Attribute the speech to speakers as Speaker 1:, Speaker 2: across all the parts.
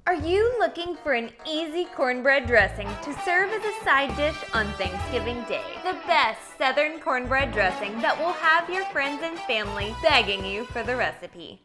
Speaker 1: Are you looking for an easy cornbread dressing to serve as a side dish on Thanksgiving Day? The best Southern cornbread dressing that will have your friends and family begging you for the recipe.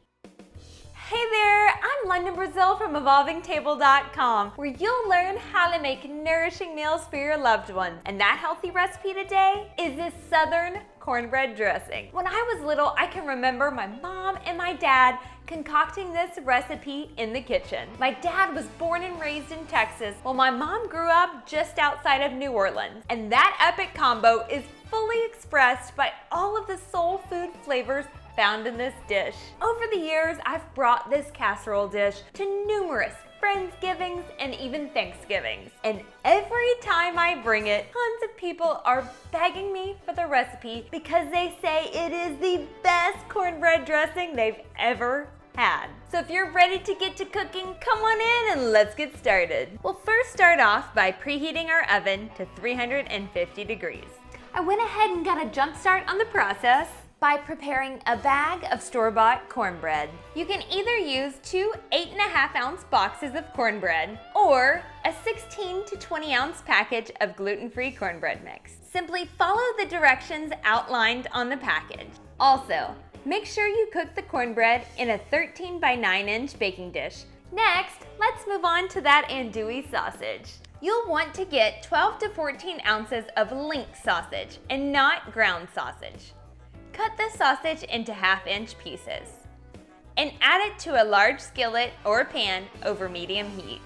Speaker 1: Hey there, I'm London Brazil from EvolvingTable.com, where you'll learn how to make nourishing meals for your loved ones. And that healthy recipe today is this Southern cornbread dressing. When I was little, I can remember my mom and my dad concocting this recipe in the kitchen. My dad was born and raised in Texas, while my mom grew up just outside of New Orleans. And that epic combo is fully expressed by all of the soul food flavors found in this dish. Over the years, I've brought this casserole dish to numerous Friendsgivings and even Thanksgivings. And every time I bring it, tons of people are begging me for the recipe because they say it is the best cornbread dressing they've ever had. So if you're ready to get to cooking, come on in and let's get started. We'll first start off by preheating our oven to 350 degrees. I went ahead and got a jump start on the process by preparing a bag of store-bought cornbread. You can either use two 8.5-ounce boxes of cornbread or a 16 to 20-ounce package of gluten-free cornbread mix. Simply follow the directions outlined on the package. Also, make sure you cook the cornbread in a 13 by 9-inch baking dish. Next, let's move on to that andouille sausage. You'll want to get 12 to 14 ounces of link sausage and not ground sausage. Cut the sausage into 1/2-inch pieces and add it to a large skillet or pan over medium heat.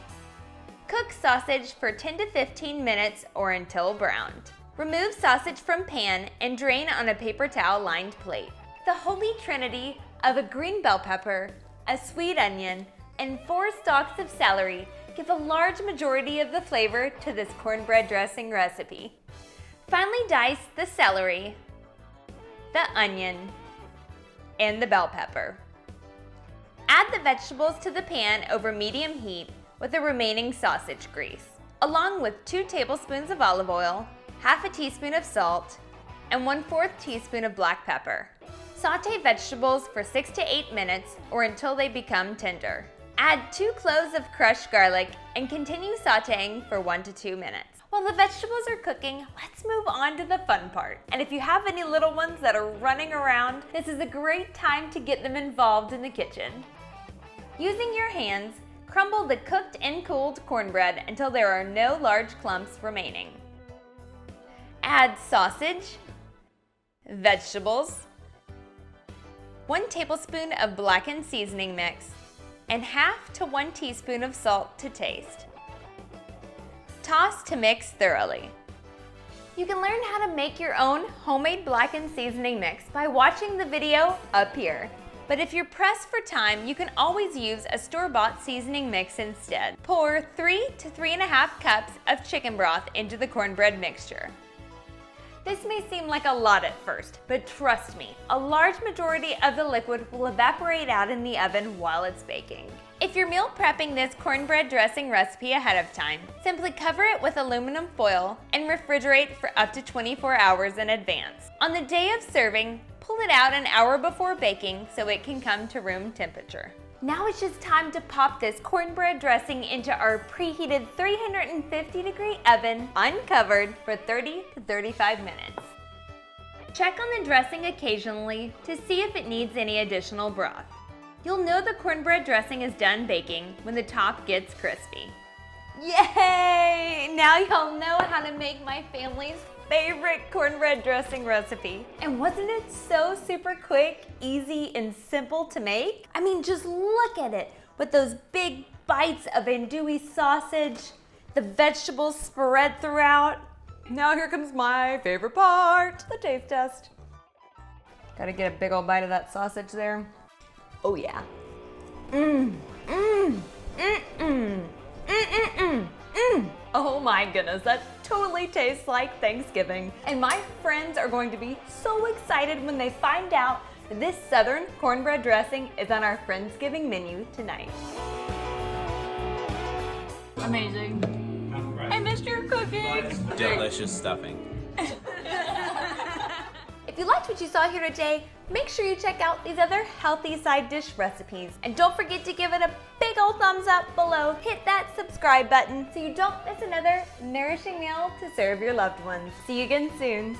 Speaker 1: Cook sausage for 10 to 15 minutes or until browned. Remove sausage from pan and drain on a paper towel lined plate. The holy trinity of a green bell pepper, a sweet onion, and 4 stalks of celery give a large majority of the flavor to this cornbread dressing recipe. Finally dice the celery, the onion, and the bell pepper. Add the vegetables to the pan over medium heat with the remaining sausage grease, along with 2 tablespoons of olive oil, 1/2 teaspoon of salt, and 1/4 teaspoon of black pepper. Saute vegetables for 6 to 8 minutes or until they become tender. Add 2 cloves of crushed garlic and continue sauteing for 1 to 2 minutes. While the vegetables are cooking, let's move on to the fun part. And if you have any little ones that are running around, this is a great time to get them involved in the kitchen. Using your hands, crumble the cooked and cooled cornbread until there are no large clumps remaining. Add sausage, vegetables, 1 tablespoon of blackened seasoning mix, and 1/2 to 1 teaspoon of salt to taste. Toss to mix thoroughly. You can learn how to make your own homemade blackened seasoning mix by watching the video up here. But if you're pressed for time, you can always use a store-bought seasoning mix instead. Pour 3 to 3.5 cups of chicken broth into the cornbread mixture. This may seem like a lot at first, but trust me, a large majority of the liquid will evaporate out in the oven while it's baking. If you're meal prepping this cornbread dressing recipe ahead of time, simply cover it with aluminum foil and refrigerate for up to 24 hours in advance. On the day of serving, pull it out an hour before baking so it can come to room temperature. Now it's just time to pop this cornbread dressing into our preheated 350-degree oven uncovered for 30 to 35 minutes. Check on the dressing occasionally to see if it needs any additional broth. You'll know the cornbread dressing is done baking when the top gets crispy. Yay! Now y'all know how to make my family's favorite cornbread dressing recipe. And wasn't it so super quick, easy, and simple to make? I mean, just look at it with those big bites of andouille sausage, the vegetables spread throughout. Now here comes my favorite part, the taste test. Gotta get a big old bite of that sausage there. Oh yeah. Oh my goodness, that totally tastes like Thanksgiving. And my friends are going to be so excited when they find out that this Southern cornbread dressing is on our Friendsgiving menu tonight. Amazing. I missed your cooking.
Speaker 2: Delicious stuffing.
Speaker 1: If you liked what you saw here today, make sure you check out these other healthy side dish recipes. And don't forget to give it a big big old thumbs up below. Hit that subscribe button so you don't miss another nourishing meal to serve your loved ones. See you again soon.